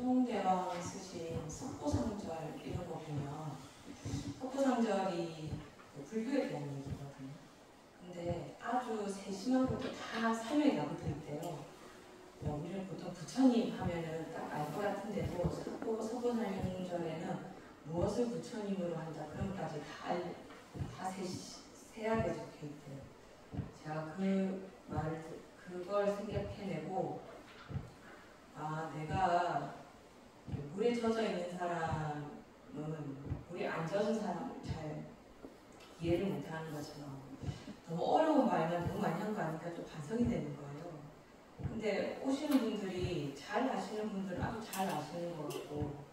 세종대왕 쓰신 석고상절 이런 거 보면 석고상절이 불교에 대한 얘기거든요. 근데 아주 세심한 것도 다 설명이 다 붙어 있대요. 우리는 보통 부처님 하면은 딱 알 것 같은데도 석고상절에는 무엇을 부처님으로 한다 그런 것까지 다 세하게 적혀 있대요. 제가 그걸 생각해내고, 아, 내가 물에 젖어 있는 사람은 물에 안 젖은 사람을 잘 이해를 못하는 것처럼 너무 어려운 말만 너무 많이 한 거 아니까 좀 반성이 되는 거예요. 근데 오시는 분들이 잘 아시는 분들은 아주 잘 아시는 것 같고,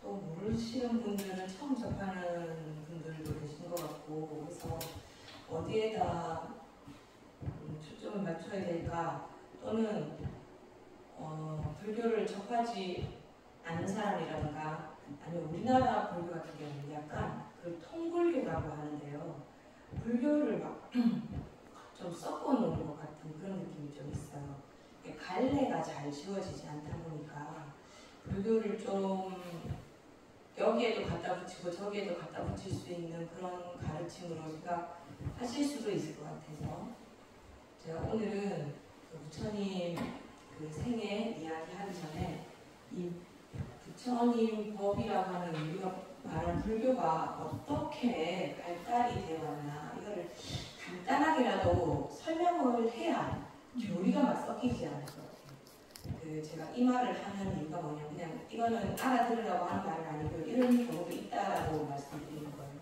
또 모르시는 분들은 처음 접하는 분들도 계신 것 같고, 그래서 어디에다 초점을 맞춰야 될까, 또는 불교를 접하지 않는 사람이라든가 아니면 우리나라 불교 같은 경우는 약간 그 통불교라고 하는데요. 불교를 막 좀 섞어 놓은 것 같은 그런 느낌이 좀 있어요. 갈래가 잘 지워지지 않다 보니까 불교를 좀 여기에도 갖다 붙이고 저기에도 갖다 붙일 수 있는 그런 가르침으로 생각하실 수도 있을 것 같아서 제가 오늘은 그 부처님 그 생애 이야기하기 전에 이 부처님 법이라고 하는 우리가 말하는 불교가 어떻게 발달이 되어 왔나 이거를 간단하게라도 설명을 해야 교리가 막 섞이지 않을 것 같아요. 제가 이 말을 하는 이유가 뭐냐면 그냥 이거는 알아들으려고 하는 말은 아니고 이런 경우도 있다라고 말씀드리는 거예요.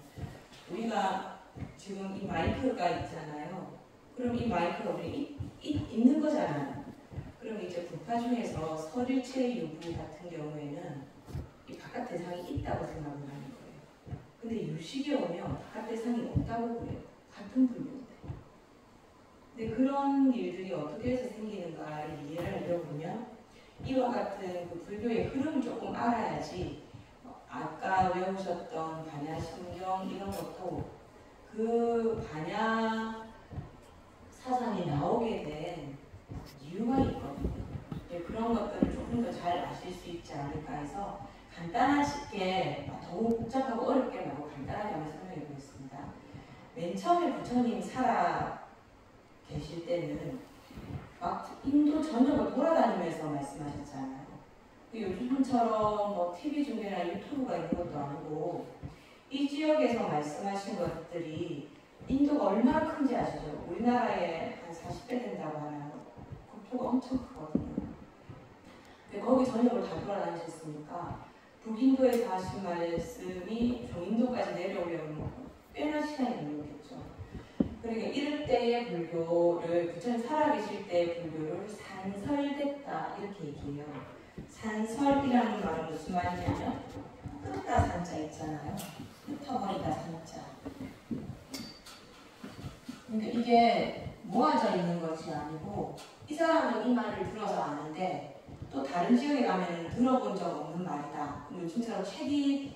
우리가 지금 이 마이크가 있잖아요. 그럼 이 마이크가 우리 있는 거잖아요. 그럼 이제 불파 중에서 설일체 유부 같은 경우에는 이 바깥 대상이 있다고 생각을 하는 거예요. 근데 유식에 오면 바깥 대상이 없다고 그래요. 같은 불교인데. 근데 그런 일들이 어떻게 해서 생기는가를 이해를 하려고 보면 이와 같은 그 불교의 흐름을 조금 알아야지 아까 외우셨던 반야심경 이런 것도 그 반야 사상이 나오게 된 이유가 있거든요. 그런 것들을 조금 더 잘 아실 수 있지 않을까 해서 간단하게 너무 복잡하고 어렵게 말고 간단하게 한번 설명해 보겠습니다. 맨 처음에 부처님 살아 계실 때는 막 인도 전역을 돌아다니면서 말씀하셨잖아요. 요즘처럼 뭐 TV 중계나 유튜브가 있는 것도 아니고 이 지역에서 말씀하신 것들이 인도가 얼마나 큰지 아시죠? 우리나라에 한 40배 된다고 하나요? 국토가 엄청 크거든요. 근데 거기 전역을 다 돌아다니셨으니까 북인도에서 하신 말씀이 중인도까지 내려오려면 꽤나 시간이 걸렸겠죠. 그러니까 이럴 때의 불교를 부처님 살아계실 때의 불교를 산설됐다 이렇게 얘기해요. 산설이라는 말은 무슨 말이냐면 흩다 산자 있잖아요. 흩어버리다 산자. 그러니까 이게 모아져 있는 것이 아니고 이 사람은 이 말을 들어서 아는데 또 다른 지역에 가면 들어본 적 없는 말이다. 요즘처럼 책이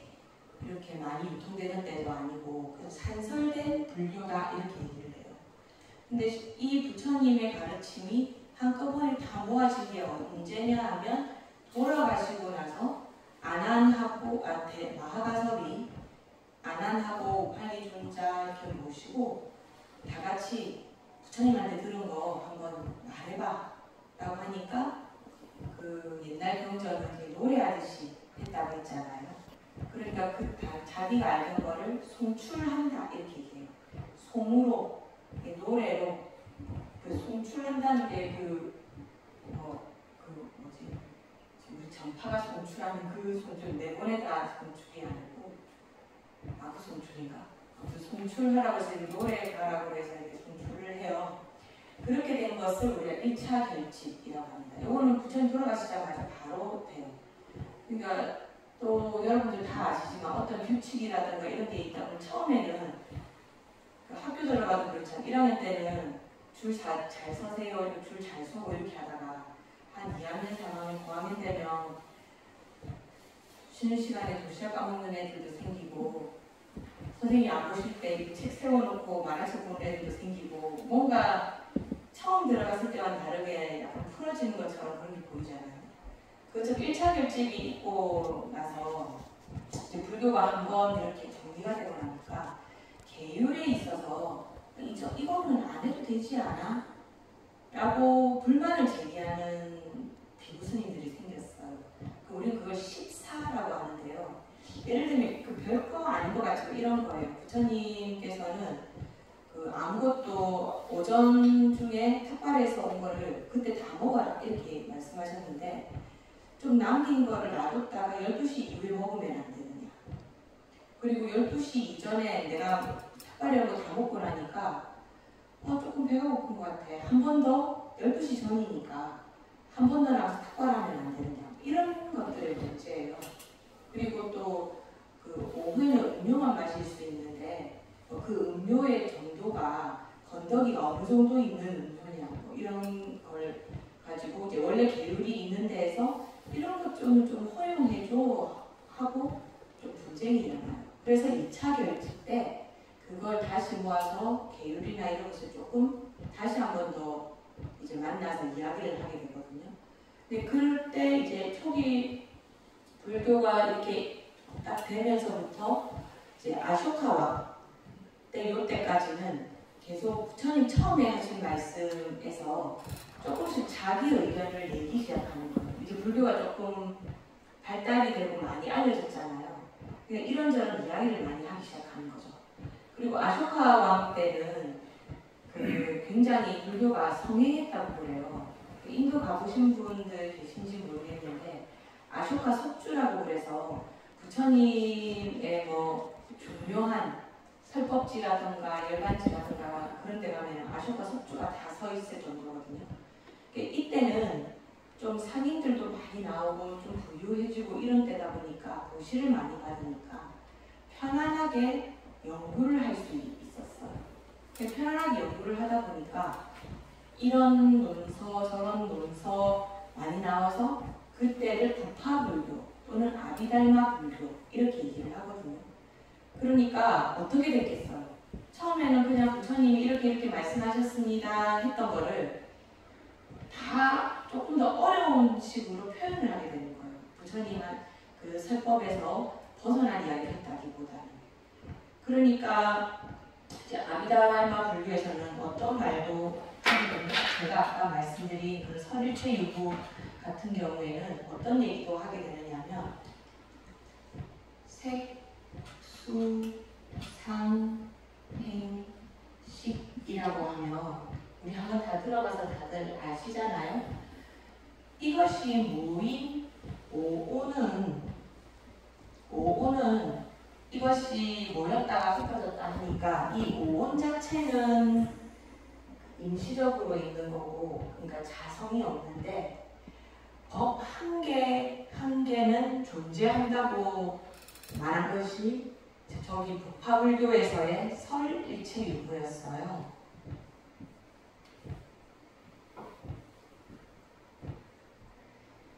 이렇게 많이 유통되는 때도 아니고 그래서 산설된 불교다 이렇게 얘기를 해요. 근데 이 부처님의 가르침이 한꺼번에 다 모아진 게 언제냐 하면 돌아가시고 나서 아난하고 마하가섭이 아난하고 팔리존자 이렇게 모시고 다 같이 부처님한테 들은 거 한번 말해봐 라고 하니까 그 옛날 경전은 노래하듯이 했다고 했잖아요. 그러니까 자기가 알던 거를 송출한다 이렇게 얘기해요. 송으로 노래로 그 송출한다는 게 우리 전파가 송출하는 그 송출 내보내다 송출이 아니고 그 송출인가? 그 송출하라고 해서 노래가라고 해서 이렇게 송출을 해요. 그렇게 된 것을 우리가 1차 결집이라고 합니다. 이거는 부처님 돌아가시자마자 바로 돼요. 그러니까 또 여러분들 다 아시지만 어떤 규칙이라든가 이런 게 있다 보면 처음에는 그 학교 들어가도 그렇죠. 1학년 때는 줄 잘 서세요, 줄 잘 서고 이렇게 하다가 한 2학년, 3학년, 9학년 되면 쉬는 시간에 도시락 까먹는 애들도 생기고 선생님이 안 보실 때 책 세워놓고 만화책 보는 애들도 생기고 뭔가 처음 들어갔을 때와는 다르게 약간 풀어지는 것처럼 그런 게 보이잖아요. 그저 1차 결집이 있고 나서 이제 불교가 한번 이렇게 정리가 되고 나니까 계율에 있어서 이거는 안 해도 되지 않아? 라고 불만을 제기하는 비구 스님들이 생겼어요. 우리는 그걸 십사라고 하는데요. 예를 들면 그 별거 아닌 것 같지만 이런 거예요. 부처님께서는 그 아무것도 오전 중에 탁발에서 온 거를 그때 다 먹어라 이렇게 말씀하셨는데 좀 남긴 거를 놔뒀다가 12시 이후에 먹으면 안 되느냐. 그리고 12시 이전에 내가 탁발에 온 거 다 먹고 나니까 조금 배가 고픈 것 같아. 한 번 더 12시 전이니까 한 번 더 나와서 탁발하면 안 되느냐. 이런 것들의 문제예요. 그리고 또 그 오후에는 음료만 마실 수 있는데 그 음료의 정도가 건더기가 어느 정도 있는 음료냐 이런 걸 가지고 이제 원래 계율이 있는 데에서 이런 것 좀 허용해줘 하고 좀 분쟁이 일어나요. 그래서 2차 결집 때 그걸 다시 모아서 계율이나 이런 것을 조금 다시 한 번 더 이제 만나서 이야기를 하게 되거든요. 근데 그럴 때 이제 초기 불교가 이렇게 딱 되면서부터 이제 아쇼카 왕 때 요때까지는 계속 부처님 처음에 하신 말씀에서 조금씩 자기 의견을 내기 시작하는 거예요. 이제 불교가 조금 발달이 되고 많이 알려졌잖아요. 그러니까 이런저런 이야기를 많이 하기 시작하는 거죠. 그리고 아쇼카 왕 때는 그 굉장히 불교가 성행했다고 그래요. 인도 가보신 분들 계신지 모르겠는데 아쇼카 석주라고 그래서 부처님의 뭐 중요한 설법지라든가 열반지라든가 그런 데 가면 아쇼카 석주가 다 서 있을 정도거든요. 이때는 좀 상인들도 많이 나오고 좀 부유해지고 이런 때다 보니까 보시를 많이 받으니까 편안하게 연구를 할 수 있었어요. 편안하게 연구를 하다 보니까 이런 논서 저런 논서 많이 나와서 그때를 부파불교 또는 아비달마 불교 이렇게 얘기를 하거든요. 그러니까 어떻게 됐겠어요? 처음에는 그냥 부처님이 이렇게 말씀하셨습니다 했던 거를 다 조금 더 어려운 식으로 표현을 하게 되는 거예요. 부처님은 그 설법에서 벗어난 이야기를 했다기보다는. 그러니까 이제 아비달마 불교에서는 어떤 말도 제가 아까 말씀드린 그 설일체 유부 같은 경우에는 어떤 얘기도 하게 되느냐면 색, 수, 상, 행, 식이라고 하면 우리 한번 다 들어가서 다들 아시잖아요. 이것이 모인 오오는 이것이 모였다가 흩어졌다 하니까 이 오온 자체는 임시적으로 있는 거고 그러니까 자성이 없는데 법 한 개는 존재한다고 말한 것이 저기 부파불교에서의 설일체유부였어요.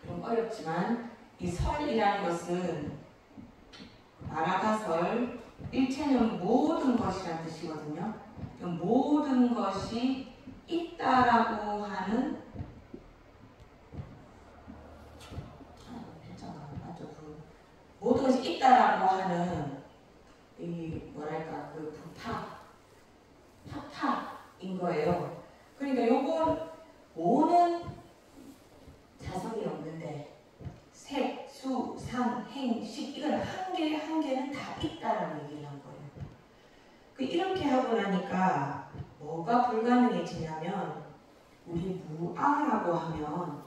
좀 어렵지만 이 설이라는 것은 마라가설, 일체는 모든 것이라는 뜻이거든요. 모든 것이 있다라고 하는 모든 것이 있다라고 하는 이 뭐랄까 그 타타인 거예요. 그러니까 요건 모는 자성이 없는데 색, 수, 상, 행, 식 이건 한 개는 다 있다라는 얘기를 한 거예요. 이렇게 하고 나니까 뭐가 불가능해지냐면 우리 무아라고 하면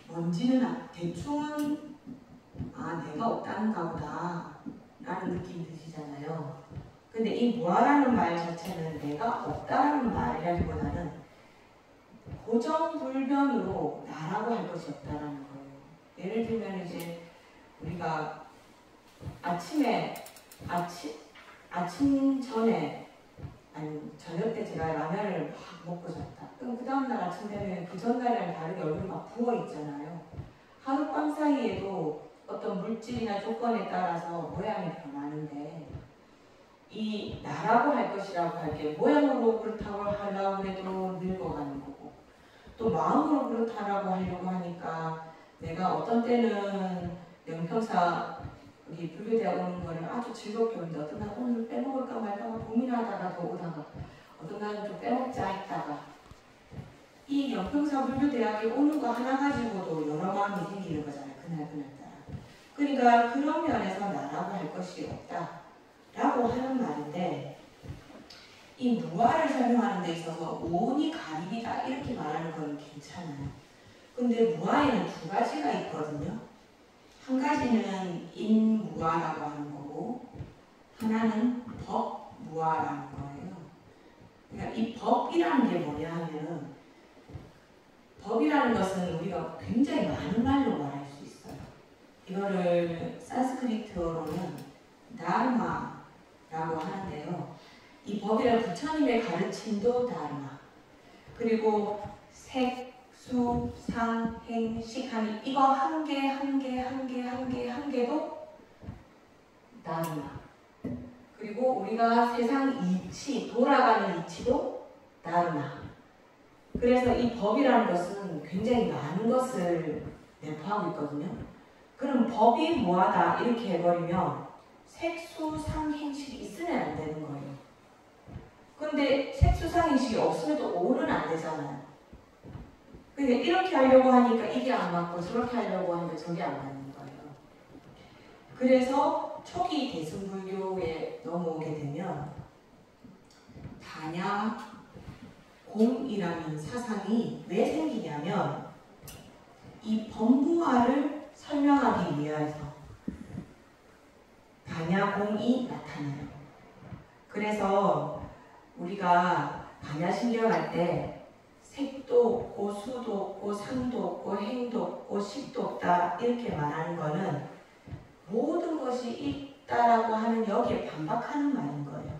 뭔지는 대충은 내가 없다는가 보다 라는 느낌이 드시잖아요. 근데 이 무아라는 말 자체는 내가 없다라는 말이라기보다는 고정불변으로 나라고 할 것이 없다라는 거예요. 예를 들면 이제 우리가 아침 전에 아니 저녁 때 제가 라면을 막 먹고 잤다. 그럼 그 다음날 아침 되면 그 전날이랑 다르게 얼굴이 막 부어 있잖아요. 하룻밤 사이에도 어떤 물질이나 조건에 따라서 모양이 변하는데 이 나라고 할 것이라고 할 게 모양으로 그렇다고 하려고 해도 늙어가는 거고 또 마음으로 그렇다라고 하려고 하니까 내가 어떤 때는 명평사 여기 불교대학 오는 거를 아주 즐겁게 오는데 어떤 날 오늘 빼먹을까 말까 고민하다가 더 오다가 어떤 날은 좀 빼먹자 했다가 이 영평사 불교대학에 오는 거 하나 가지고도 여러 마음이 생기는 거잖아요. 그날따라. 그러니까 그런 면에서 나라고 할 것이 없다 라고 하는 말인데 이 무아를 설명하는 데 있어서 오온이 가립이다 이렇게 말하는 건 괜찮아요. 근데 무아에는 두 가지가 있거든요. 한 가지는 인무아라고 하는 거고 하나는 법무아라는 거예요. 그러니까 이 법이라는 게 뭐냐 하면은 법이라는 것은 우리가 굉장히 많은 말로 말할 수 있어요. 이거를 산스크리트어로는 다르마라고 하는데요. 이 법이란 부처님의 가르침도 다르마. 그리고 색, 수, 상, 행, 식 하는 이거 한 개도 다르마. 그리고 우리가 세상 이치, 돌아가는 이치도 다르마. 그래서 이 법이라는 것은 굉장히 많은 것을 내포하고 있거든요. 그럼 법이 뭐하다 이렇게 해버리면 색수상행식이 있으면 안 되는 거예요. 근데 색수상행식이 없으면 또 오는 안 되잖아요. 근데 이렇게 하려고 하니까 이게 안 맞고 저렇게 하려고 하니까 저게 안 맞는 거예요. 그래서 초기 대승불교에 넘어오게 되면 반야 공이라는 사상이 왜 생기냐면 이 법무화를 설명하기 위해서 반야공이 나타나요. 그래서 우리가 반야신경할 때 색도 없고 수도 없고 상도 없고 행도 없고 식도 없다 이렇게 말하는 거는 모든 것이 있다라고 하는 여기에 반박하는 말인 거예요.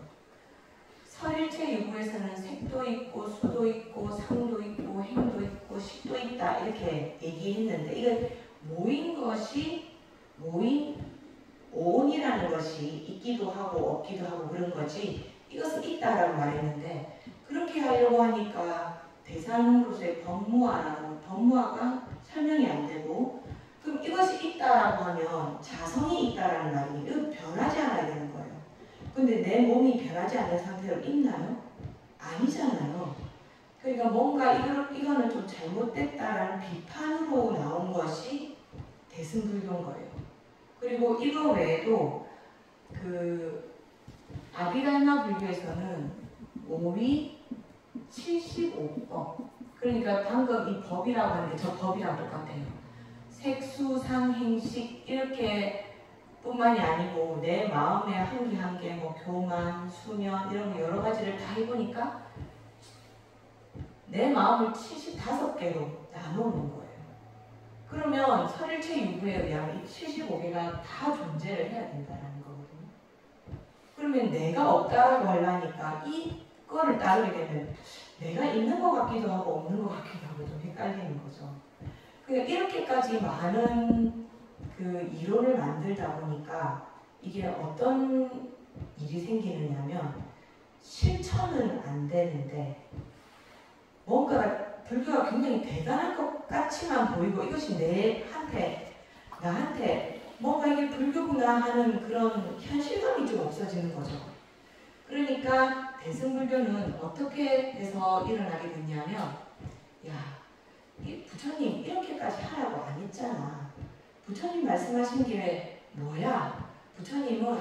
설일체 유구에서는 색도 있고 수도 있고 상도 있고 행도 있고 식도 있다 이렇게 얘기했는데 이건 모인 오온이라는 것이 있기도 하고 없기도 하고 그런 거지 이것은 있다라고 말했는데 그렇게 하려고 하니까 대산으로서의 법무화가 설명이 안 되고 그럼 이것이 있다라고 하면 자성이 있다라는 말이 이건 변하지 않아야 되는 거예요. 근데 내 몸이 변하지 않는 상태로 있나요? 아니잖아요. 그러니까 뭔가 이거는 좀 잘못됐다라는 비판으로 나온 것이 대승불교인 거예요. 그리고 이거 외에도 그 아비달마 불교에서는 5위 75법 그러니까 방금 이 법이라고 하는데 저 법이랑 똑같아요. 색수상행식 이렇게 뿐만이 아니고 내 마음의 한 개 한 개 뭐 교만, 수면 이런 거 여러 가지를 다 해보니까 내 마음을 75개로 나눠놓은 거예요. 그러면 설일체 유구에 의하면 이 75개가 다 존재를 해야 된다는 거거든요. 그러면 내가 없다라고 하려니까 이거를 따르게 되면 내가 있는 것 같기도 하고 없는 것 같기도 하고 좀 헷갈리는 거죠. 그러니까 이렇게까지 많은 그 이론을 만들다 보니까 이게 어떤 일이 생기느냐면 실천은 안 되는데 뭔가 불교가 굉장히 대단한 것 같이만 보이고 이것이 나한테 뭔가 이게 불교구나 하는 그런 현실감이 좀 없어지는 거죠. 그러니까 대승불교는 어떻게 해서 일어나게 됐냐면 야, 이 부처님 이렇게까지 하라고 안 했잖아. 부처님 말씀하신 게 뭐야? 부처님은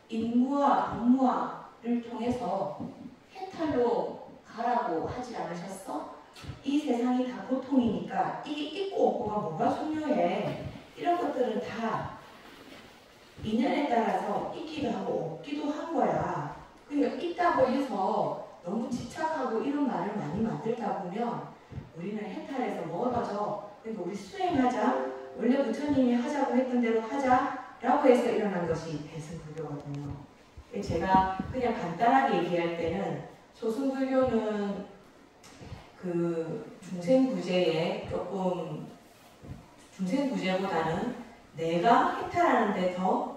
인무와 법무와를 통해서 해탈로 가라고 하지 않으셨어? 이 세상이 다 고통이니까 이게 있고 없고가 뭐가 중요해? 이런 것들은 다 인연에 따라서 있기도 하고 없기도 한 거야. 그러니까 있다고 해서 너무 집착하고 이런 말을 많이 만들다 보면 우리는 해탈에서 멀어져. 그러니까 우리 수행하자. 원래 부처님이 하자고 했던 대로 하자라고 해서 일어난 것이 대승불교거든요. 제가 그냥 간단하게 얘기할 때는 소승불교는 그 중생구제에 조금 중생구제보다는 내가 해탈하는 데 더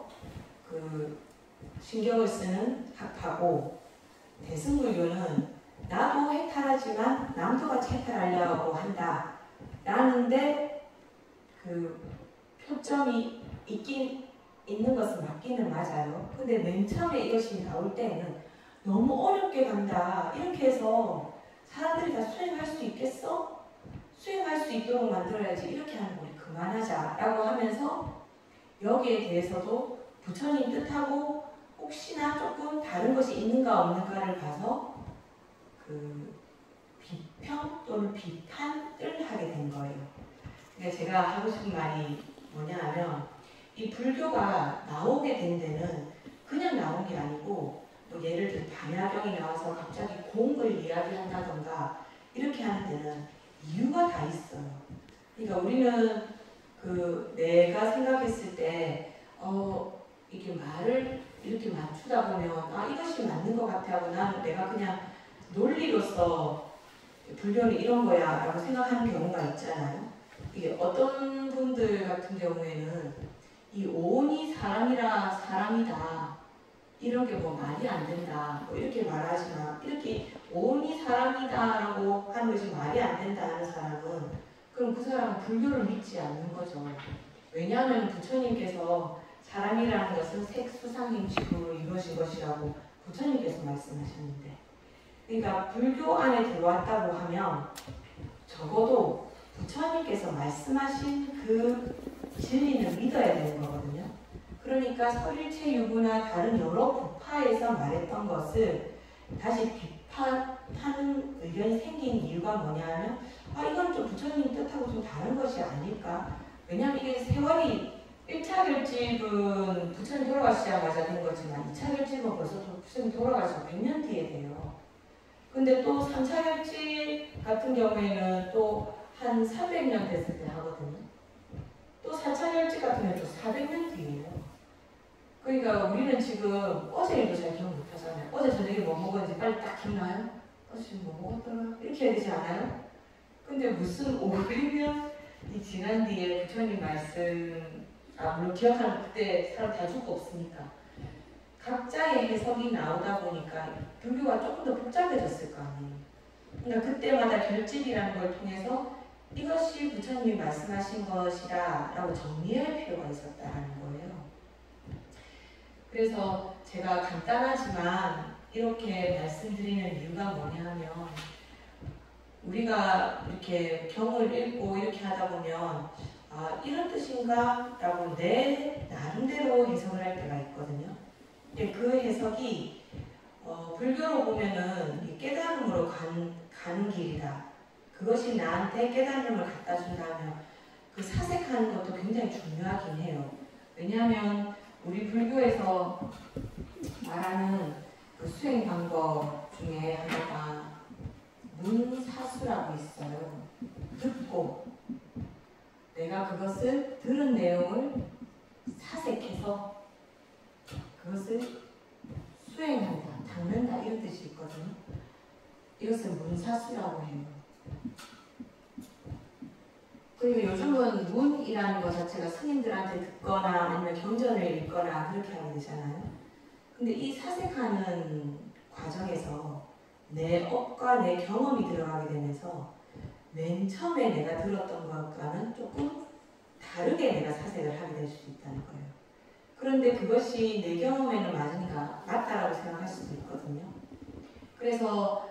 그 신경을 쓰는 학파고 대승불교는 나도 해탈하지만 남도 같이 해탈하려고 한다 라는데 그 표점이 있는 것은 맞기는 맞아요. 근데 맨 처음에 이것이 나올 때는 너무 어렵게 간다. 이렇게 해서 사람들이 다 수행할 수 있겠어? 수행할 수 있도록 만들어야지. 이렇게 하는 거 우리 그만하자. 라고 하면서 여기에 대해서도 부처님 뜻하고 혹시나 조금 다른 것이 있는가 없는가를 봐서 그 비평 또는 비판을 하게 된 거예요. 그러니까 제가 하고 싶은 말이 뭐냐 하면 이 불교가 나오게 된 데는 그냥 나온 게 아니고 뭐 예를 들어 반야경이 나와서 갑자기 공을 이야기한다던가 이렇게 하는 데는 이유가 다 있어요. 그러니까 우리는 그 내가 생각했을 때 이게 말을 이렇게 맞추다 보면 이것이 맞는 것 같아 하고 나는 내가 그냥 논리로서 불교는 이런 거야 라고 생각하는 경우가 있잖아요. 이게 어떤 분들 같은 경우에는 이 오온이 사람이라 사람이다 이런 게 뭐 말이 안 된다 뭐 이렇게 말하지만 이렇게 오온이 사람이다라고 하는 것이 말이 안 된다 하는 사람은 그럼 그 사람은 불교를 믿지 않는 거죠. 왜냐하면 부처님께서 사람이라는 것은 색수상행식으로 이루어진 것이라고 부처님께서 말씀하셨는데, 그러니까 불교 안에 들어왔다고 하면 적어도 부처님께서 말씀하신 그 진리는 믿어야 되는 거거든요. 그러니까 설일체 유구나 다른 여러 부파에서 말했던 것을 다시 비판하는 의견이 생긴 이유가 뭐냐면 이건 좀 부처님 뜻하고 좀 다른 것이 아닐까. 왜냐하면 이게 세월이 1차 결집은 부처님 돌아가시자마자 된 거지만 2차 결집은 벌써 부처님 돌아가셔서 100년 뒤에 돼요. 근데 또 3차 결집 같은 경우에는 또 한 300년 됐을 때 하거든요. 또 4차 결집 같은 경우는 또 400년 뒤에요. 그러니까 우리는 지금 어제 일도 잘 기억 못 하잖아요. 어제 저녁에 뭐 먹었는지 빨리 딱 기억나요? 어제 뭐 먹었더라? 이렇게 해야 되지 않아요? 근데 무슨 500년이 지난 뒤에 부처님 말씀, 물론 기억하는 그때 사람 다 죽고 없으니까 각자의 해석이 나오다 보니까 불교가 조금 더 복잡해졌을 거 아니에요. 그러니까 그때마다 결집이라는 걸 통해서 이것이 부처님이 말씀하신 것이다 라고 정리할 필요가 있었다는 거예요. 그래서 제가 간단하지만 이렇게 말씀드리는 이유가 뭐냐 하면 우리가 이렇게 경을 읽고 이렇게 하다 보면 이런 뜻인가? 라고 내 나름대로 해석을 할 때가 있거든요. 근데 그 해석이 불교로 보면은 깨달음으로 가는 길이다. 그것이 나한테 깨달음을 갖다 준다면 그 사색하는 것도 굉장히 중요하긴 해요. 왜냐하면 우리 불교에서 말하는 그 수행 방법 중에 하나가 문사수라고 있어요. 듣고 내가 그것을 들은 내용을 사색해서 그것을 수행한다, 닦는다 이런 뜻이 있거든요. 이것을 문사수라고 해요. 그리고 요즘은 문이라는 것 자체가 스님들한테 듣거나 아니면 경전을 읽거나 그렇게 하게 되잖아요. 근데 이 사색하는 과정에서 내 업과 내 경험이 들어가게 되면서 맨 처음에 내가 들었던 것과는 조금 다르게 내가 사색을 하게 될 수 있다는 거예요. 그런데 그것이 내 경험에는 맞다라고 생각할 수도 있거든요. 그래서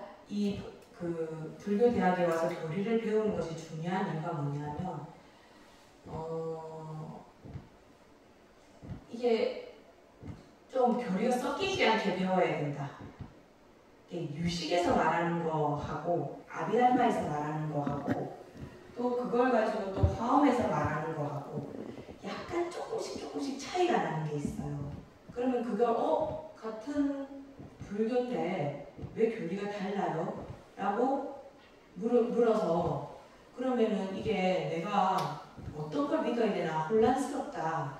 그 불교대학에 와서 교리를 배우는 것이 중요한 이유가 뭐냐면 이게 좀 교리가 섞이지 않게 배워야 된다. 유식에서 말하는 거하고 아비달마에서 말하는 거하고 또 그걸 가지고 또 화엄에서 말하는 거하고 약간 조금씩 차이가 나는 게 있어요. 그러면 그걸 같은 불교인데 왜 교리가 달라요? 라고 물어서 그러면은 이게 내가 어떤 걸 믿어야 되나 혼란스럽다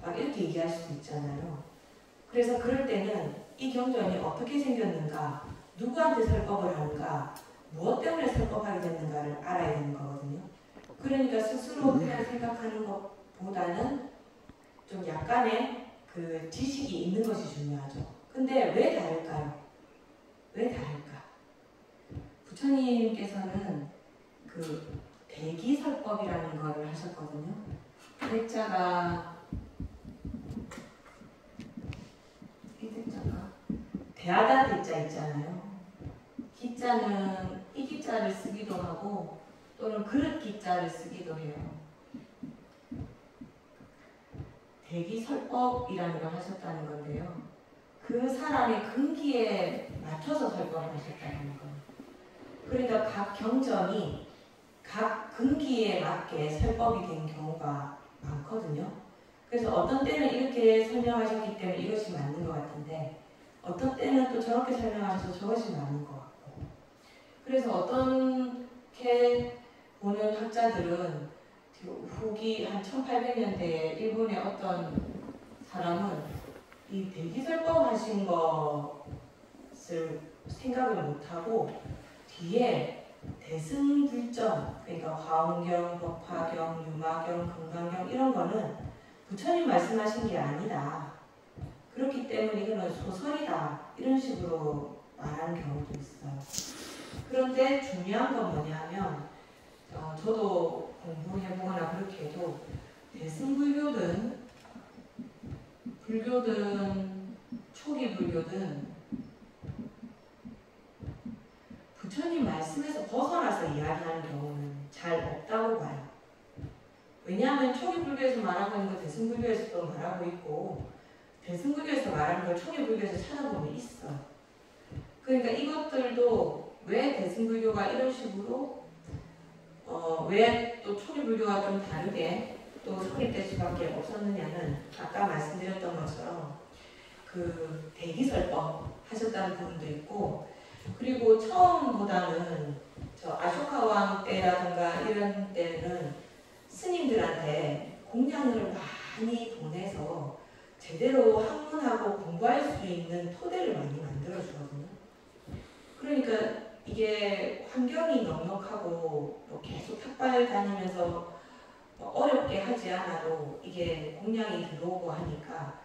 막 이렇게 얘기할 수도 있잖아요. 그래서 그럴 때는 이 경전이 어떻게 생겼는가, 누구한테 설법을 하는가, 무엇 때문에 설법하게 됐는가를 알아야 되는 거거든요. 그러니까 스스로 그냥 생각하는 것보다는 좀 약간의 그 지식이 있는 것이 중요하죠. 근데 왜 다를까요? 왜 다를까? 부처님께서는 그 대기설법이라는 걸 하셨거든요. 대자가 이 대자가 대하다 대자 있잖아요. 기자는 이 기자를 쓰기도 하고 또는 그릇 기자를 쓰기도 해요. 대기설법이라는 걸 하셨다는 건데요. 그 사람의 근기에 맞춰서 설법을 하셨다는 거예요. 그러니까 각 경전이 각 근기에 맞게 설법이 된 경우가 많거든요. 그래서 어떤 때는 이렇게 설명하셨기 때문에 이것이 맞는 것 같은데 어떤 때는 또 저렇게 설명하셔서 저것이 맞는 것 같고 그래서 어떻게 보는 학자들은 후기 한 1800년대에 일본의 어떤 사람은 이 대기설법 하신 것을 생각을 못하고 뒤에 대승불정, 그러니까 화엄경, 법화경, 유마경, 금강경 이런 거는 부처님 말씀하신 게 아니다. 그렇기 때문에 이거는 소설이다. 이런 식으로 말하는 경우도 있어요. 그런데 중요한 건 뭐냐면 저도 공부해보거나 그렇게 해도 대승불교든 불교든 초기 불교든 부처님 말씀에서 벗어나서 이야기하는 경우는 잘 없다고 봐요. 왜냐하면 초기 불교에서 말하고 있는 거 대승불교에서도 말하고 있고 대승불교에서 말하는 걸 초기 불교에서 찾아보면 있어요. 그러니까 이것들도 왜 대승불교가 이런 식으로 왜 또 초기 불교와 좀 다르게 또 성립될 수밖에 없었느냐는 아까 말씀드렸던 것처럼 그 대기설법 하셨다는 부분도 있고 그리고 처음보다는 저 아쇼카 왕 때라든가 이런 때는 스님들한테 공양을 많이 보내서 제대로 학문하고 공부할 수 있는 토대를 많이 만들어 주거든요. 그러니까 이게 환경이 넉넉하고 뭐 계속 탁발 다니면서 어렵게 하지 않아도 이게 공양이 들어오고 하니까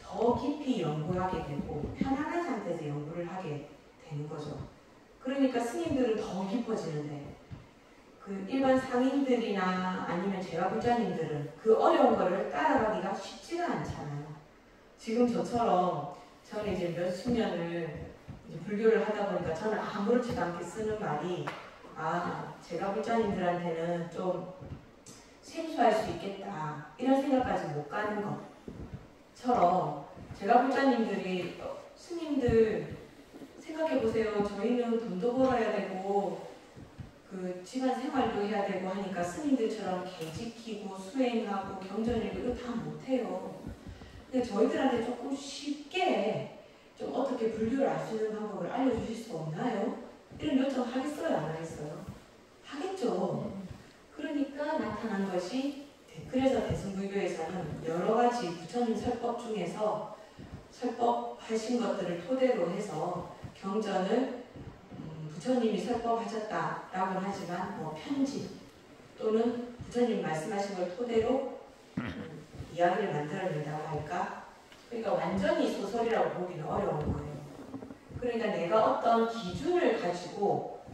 더 깊이 연구하게 되고 편안한 상태에서 연구를 하게 되는 거죠. 그러니까 스님들은 더 깊어지는데 그 일반 상인들이나 아니면 제가 부자님들은 그 어려운 거를 따라가기가 쉽지가 않잖아요. 지금 저처럼 저는 이제 몇십 년을 이제 불교를 하다 보니까 저는 아무렇지도 않게 쓰는 말이 제가 부자님들한테는 좀 생소할 수 있겠다 이런 생각까지 못 가는 것처럼 제가 부자님들이 스님들 생각해보세요. 저희는 돈도 벌어야 되고 그 집안 생활도 해야 되고 하니까 스님들처럼 개 지키고 수행하고 경전 읽고 이거 다 못해요. 근데 저희들한테 조금 쉽게 좀 어떻게 불교를 알 수 있는 방법을 알려주실 수 없나요? 이런 요청 하겠어요? 안 하겠어요? 하겠죠. 그러니까 나타난 것이 그래서 대승불교에서는 여러 가지 부처님 설법 중에서 설법하신 것들을 토대로 해서 경전을 부처님이 설법하셨다라고 하지만 뭐 편집 또는 부처님 말씀하신 걸 토대로 이야기를 만들어낸다고 할까? 그러니까 완전히 소설이라고 보기는 어려운 거예요. 그러니까 내가 어떤 기준을 가지고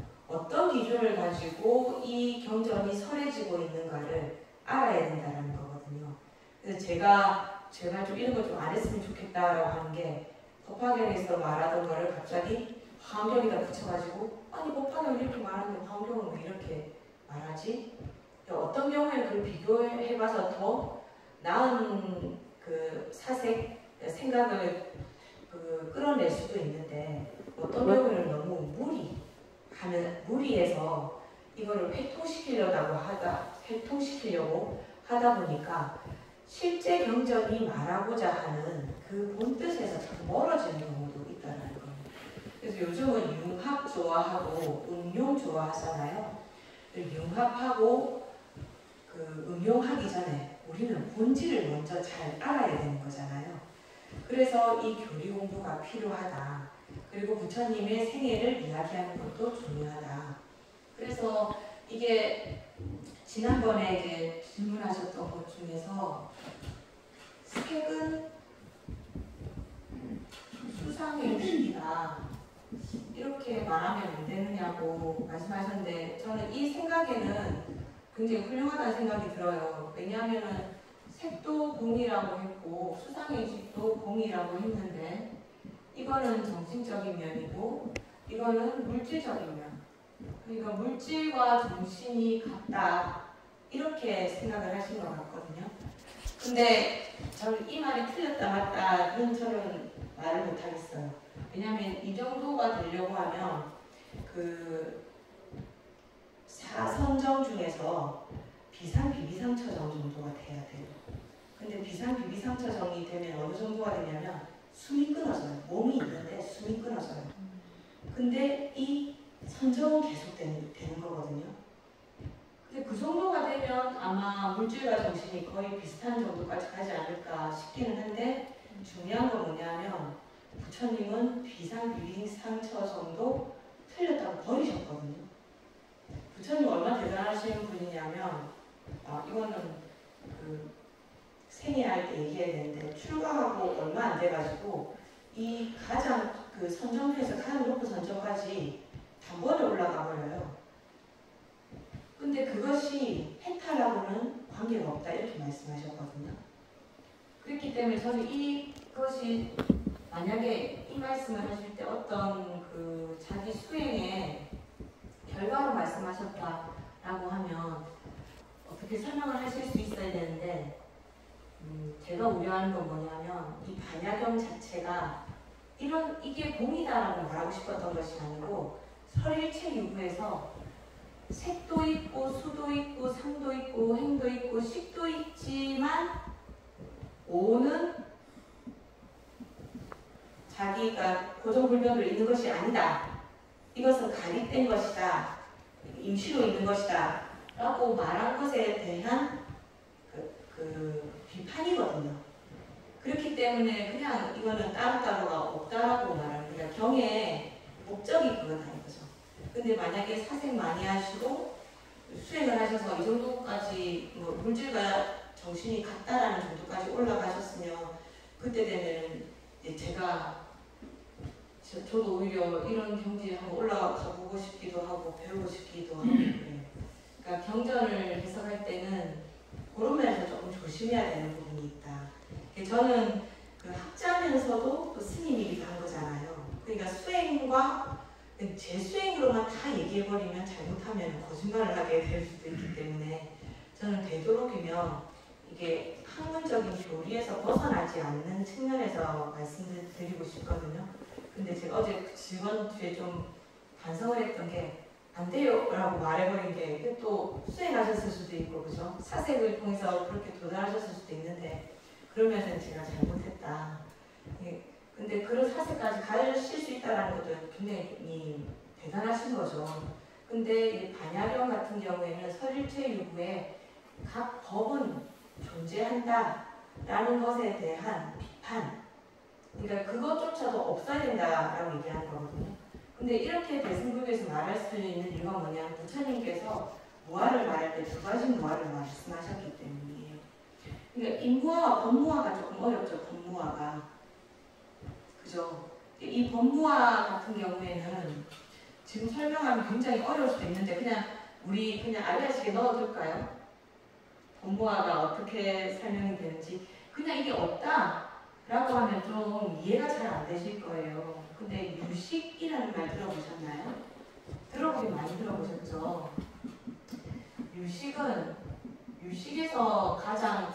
이 경전이 설해지고 있는가를 알아야 된다는 거거든요. 그래서 제가 좀 이런 거 좀 안 했으면 좋겠다라고 하는 게 법화경에서 말하던 거를 갑자기 화엄경에다 붙여가지고 아니 법화경 이렇게 말하는데 화엄경은 왜 이렇게 말하지? 어떤 경우에는 그걸 비교해봐서 더 나은 그 사색 생각을 끌어낼 수도 있는데 어떤 경우에는 너무 무리해서 이거를 회통시키려고 하다 보니까 실제 경전이 말하고자 하는 그 본뜻에서 자꾸 멀어지는 경우도 있다는 거예요. 그래서 요즘은 융합 좋아하고 응용 좋아하잖아요. 융합하고 응용하기 전에 우리는 본질을 먼저 잘 알아야 되는 거잖아요. 그래서 이 교리 공부가 필요하다. 그리고 부처님의 생애를 이야기하는 것도 중요하다. 그래서 이게 지난번에 이제 질문하셨던 것 중에서 색은 수상행식이다 이렇게 말하면 안 되느냐고 말씀하셨는데 저는 이 생각에는 굉장히 훌륭하다는 생각이 들어요. 왜냐하면은 색도 공이라고 했고 수상의식도 공이라고 했는데 이거는 정신적인 면이고 이거는 물질적인 면. 그러니까 물질과 정신이 같다 이렇게 생각을 하신 것 같거든요. 근데 저는 이 말이 틀렸다 맞다는 저는 말을 못하겠어요. 왜냐하면 이 정도가 되려고 하면 그 사선정 중에서 비상비비상처정 정도가 돼야 돼요. 근데 비상비비상처정이 되면 어느 정도가 되냐면 숨이 끊어져요. 몸이 있는데 숨이 끊어져요. 근데 이 선정은 계속 되는 거거든요. 근데 그 정도가 되면 아마 물질과 정신이 거의 비슷한 정도까지 가지 않을까 싶기는 한데 중요한 건 뭐냐면 부처님은 비상비비상처 정도 틀렸다고 버리셨거든요. 부처님 얼마나 대단하신 분이냐면 이거는 그 생애할 때 얘기해야 되는데 출가하고 얼마 안 돼가지고 이 가장 그 선정에서 가장 높은 선정까지 단번에 올라가 버려요. 근데 그것이 해탈하고는 관계가 없다 이렇게 말씀하셨거든요. 그렇기 때문에 저는 이것이 만약에 이 말씀을 하실 때 어떤 그 자기 수행의 결과로 말씀하셨다라고 하면 어떻게 설명을 하실 수 있어야 되는데 제가 우려하는 건 뭐냐면 이 반야경 자체가 이게 공이다라고 말하고 싶었던 것이 아니고 설일체 유구에서 색도 있고 수도 있고 상도 있고 행도 있고 식도 있지만 오는 자기가 고정불변으로 있는 것이 아니다. 이것은 가립된 것이다. 임시로 있는 것이다. 라고 말한 것에 대한 그 비판이거든요. 그렇기 때문에 그냥 이거는 따로따로가 없다라고 말하는 그러니까 경의 목적이 그거다 이거죠. 근데 만약에 사색 많이 하시고 수행을 하셔서 이 정도까지 뭐 물질과 정신이 같다라는 정도까지 올라가셨으면 그때 되면 저도 오히려 이런 경지에 한번 올라가 보고 싶기도 하고 배우고 싶기도 하고 그래요. 그러니까 경전을 해석할 때는 그런 면에서 조금 조심해야 되는 부분이 있다. 저는 그 학자면서도 또 스님이기도 한 거잖아요. 그러니까 수행과 제 수행으로만 다 얘기해버리면 잘못하면 거짓말을 하게 될 수도 있기 때문에 저는 되도록이면 이게 학문적인 교리에서 벗어나지 않는 측면에서 말씀을 드리고 싶거든요. 근데 제가 어제 직원 뒤에 좀 반성을 했던 게 안 돼요 라고 말해버린 게 또 수행하셨을 수도 있고 그죠? 사색을 통해서 그렇게 도달하셨을 수도 있는데 그러면서 제가 잘못했다. 근데 그런 사색까지 가르칠 수 있다는 것도 굉장히 대단하신 거죠. 근데 이 반야경 같은 경우에는 설일체 유구에 각 법은 존재한다라는 것에 대한 비판, 그러니까 그것조차도 없어야 된다라고 얘기하는 거거든요. 근데 이렇게 대승불교에서 말할 수 있는 이유가 뭐냐면 부처님께서 무아를 말할 때 두 가지 무아를 말씀하셨기 때문이에요. 그러니까 인무아와 법무아가 조금 어렵죠. 법무아가. 그죠? 이 법무아 같은 경우에는 지금 설명하면 굉장히 어려울 수도 있는데 우리 그냥 알려지게 넣어둘까요? 법무아가 어떻게 설명이 되는지 그냥 이게 없다 라고 하면 좀 이해가 잘 안 되실 거예요. 근데 유식이라는 말 들어보셨나요? 들어보긴 많이 들어보셨죠? 유식은 유식에서 가장